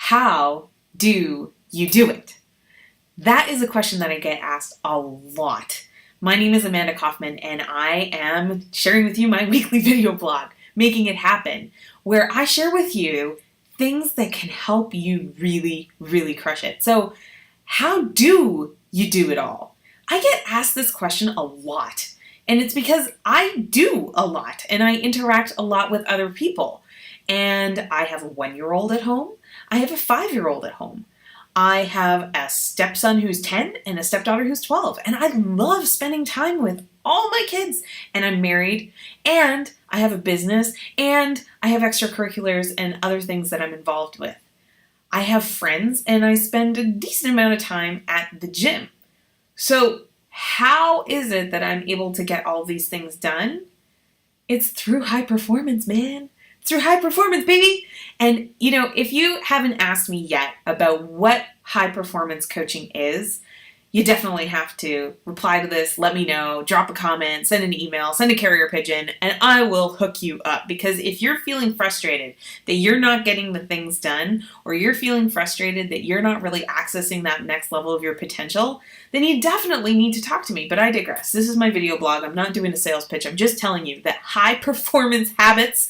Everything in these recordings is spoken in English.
how do you do it? That is a question that I get asked a lot. My name is Amanda Kaufman, and I am sharing with you my weekly video blog, Making It Happen, where I share with you things that can help you really, really crush it. So, how do you do it all? I get asked this question a lot, and it's because I do a lot, and I interact a lot with other people. And I have a 1-year-old at home. I have a 5-year-old at home. I have a stepson who's 10 and a stepdaughter who's 12. And I love spending time with all my kids. And I'm married, and I have a business, and I have extracurriculars and other things that I'm involved with. I have friends, and I spend a decent amount of time at the gym. So how is it that I'm able to get all these things done? It's through high performance, man. Through high performance, baby. And, if you haven't asked me yet about what high performance coaching is, you definitely have to reply to this, let me know, drop a comment, send an email, send a carrier pigeon, and I will hook you up. Because if you're feeling frustrated that you're not getting the things done, or you're feeling frustrated that you're not really accessing that next level of your potential, then you definitely need to talk to me. But I digress. This is my video blog. I'm not doing a sales pitch. I'm just telling you that high performance habits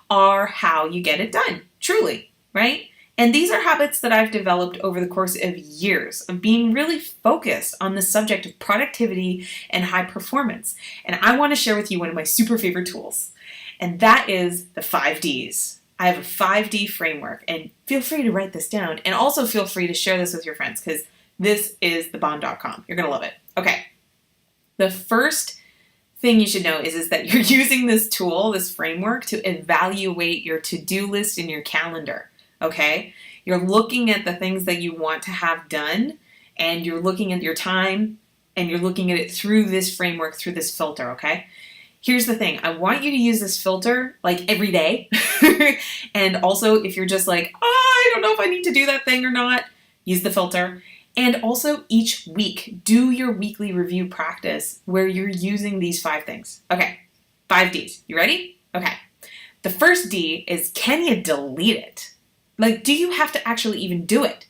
are how you get it done, truly, right? And these are habits that I've developed over the course of years of being really focused on the subject of productivity and high performance. And I want to share with you one of my super favorite tools, and that is the 5Ds. I have a 5D framework, and feel free to write this down, and also feel free to share this with your friends, because this is thebomb.com. You're going to love it. Okay. The first thing you should know is that you're using this tool, this framework, to evaluate your to-do list in your calendar, okay? You're looking at the things that you want to have done, and you're looking at your time, and you're looking at it through this framework, through this filter, okay? Here's the thing. I want you to use this filter like every day. And also, if you're just like, oh, I don't know if I need to do that thing or not, use the filter. And also each week, do your weekly review practice where you're using these 5 things. Okay, 5 Ds. You ready? Okay. The first D is, can you delete it? Like, do you have to actually even do it?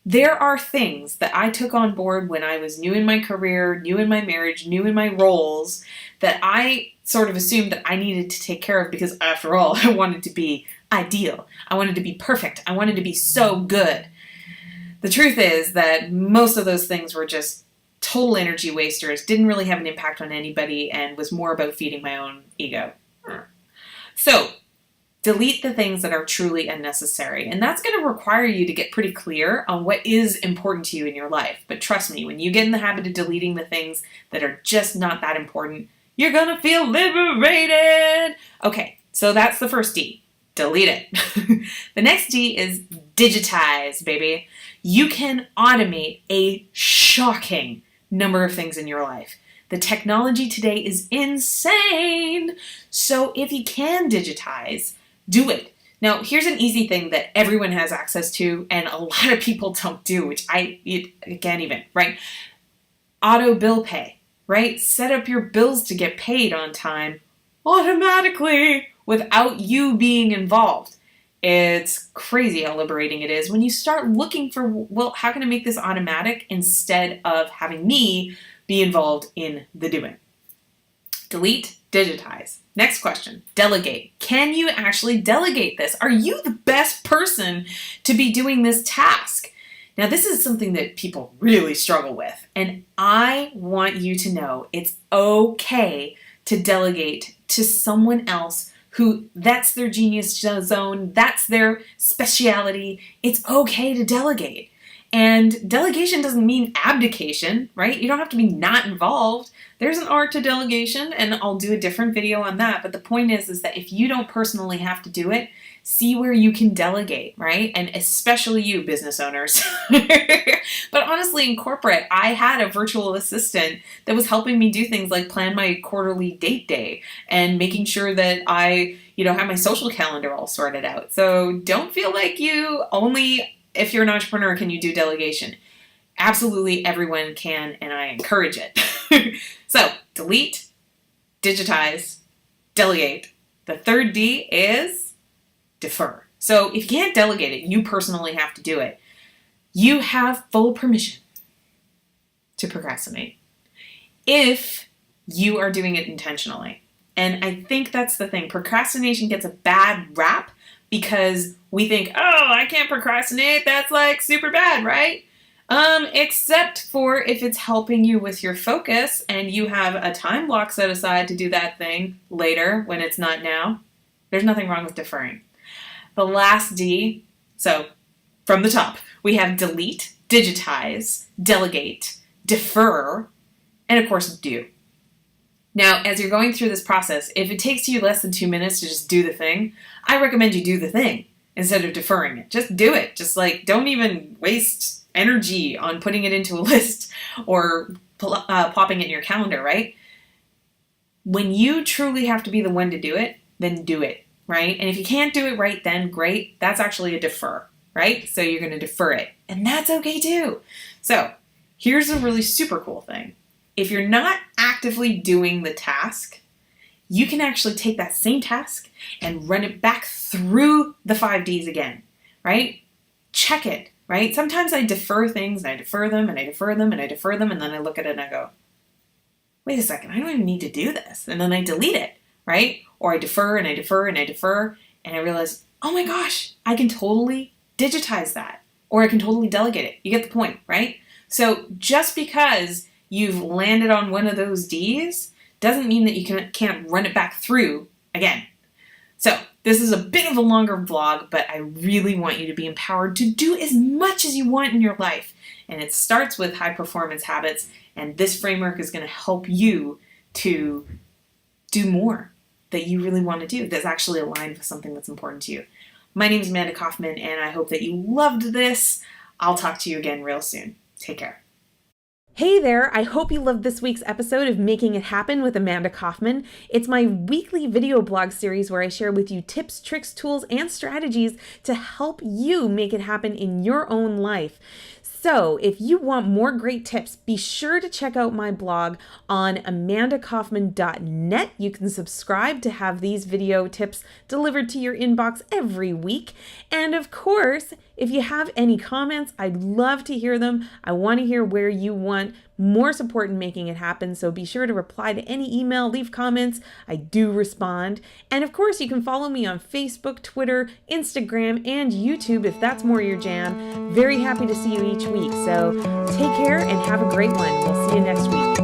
There are things that I took on board when I was new in my career, new in my marriage, new in my roles, that I sort of assumed that I needed to take care of because, after all, I wanted to be ideal. I wanted to be perfect. I wanted to be so good. The truth is that most of those things were just total energy wasters, didn't really have an impact on anybody, and was more about feeding my own ego. So, delete the things that are truly unnecessary. And that's going to require you to get pretty clear on what is important to you in your life. But trust me, when you get in the habit of deleting the things that are just not that important, you're going to feel liberated. Okay, so that's the first D. Delete it. The next D is digitize, baby. You can automate a shocking number of things in your life. The technology today is insane. So if you can digitize, do it. Now, here's an easy thing that everyone has access to and a lot of people don't do, which I can't even, right? Auto bill pay, right? Set up your bills to get paid on time automatically without you being involved. It's crazy how liberating it is when you start looking for, well, how can I make this automatic instead of having me be involved in the doing? Delete, digitize. Next question, delegate. Can you actually delegate this? Are you the best person to be doing this task? Now, this is something that people really struggle with, and I want you to know it's okay to delegate to someone else who that's their genius zone, that's their speciality. It's okay to delegate. And delegation doesn't mean abdication, right? You don't have to be not involved. There's an art to delegation, and I'll do a different video on that. But the point is that if you don't personally have to do it, see where you can delegate, right? And especially you business owners. But honestly, in corporate, I had a virtual assistant that was helping me do things like plan my quarterly date day and making sure that I, have my social calendar all sorted out. So don't feel like you only, if you're an entrepreneur, can you do delegation. Absolutely everyone can, and I encourage it. So delete, digitize, delegate. The third D is defer. So if you can't delegate it, you personally have to do it. You have full permission to procrastinate if you are doing it intentionally. And I think that's the thing. Procrastination gets a bad rap because we think, oh, I can't procrastinate. That's like super bad, right? Except for if it's helping you with your focus and you have a time block set aside to do that thing later when it's not now. There's nothing wrong with deferring. The last D, so from the top, we have delete, digitize, delegate, defer, and of course, do. Now, as you're going through this process, if it takes you less than 2 minutes to just do the thing, I recommend you do the thing instead of deferring it. Just do it. Just like, don't even waste energy on putting it into a list or popping it in your calendar, right? When you truly have to be the one to do it, then do it, right? And if you can't do it right then, great. That's actually a defer, right? So you're going to defer it. And that's okay too. So here's a really super cool thing. If you're not actively doing the task, you can actually take that same task and run it back through the 5 Ds again, right? Check it, right? Sometimes I defer things and I defer them and I defer them and I defer them and then I look at it and I go, wait a second, I don't even need to do this. And then I delete it, right? Or I defer and I defer and I defer and I realize, oh my gosh, I can totally digitize that or I can totally delegate it. You get the point, right? So just because you've landed on one of those Ds doesn't mean that you can't run it back through again. So this is a bit of a longer vlog, but I really want you to be empowered to do as much as you want in your life. And it starts with high performance habits. And this framework is going to help you to do more that you really want to do that's actually aligned with something that's important to you. My name is Amanda Kaufman, and I hope that you loved this. I'll talk to you again real soon. Take care. Hey there, I hope you loved this week's episode of Making It Happen with Amanda Kaufman. It's my weekly video blog series where I share with you tips, tricks, tools, and strategies to help you make it happen in your own life. So if you want more great tips, be sure to check out my blog on amandakaufman.net. You can subscribe to have these video tips delivered to your inbox every week. And of course, if you have any comments, I'd love to hear them. I want to hear where you want more support in making it happen. So be sure to reply to any email, leave comments. I do respond. And of course, you can follow me on Facebook, Twitter, Instagram, and YouTube if that's more your jam. Very happy to see you each week. So take care and have a great one. We'll see you next week.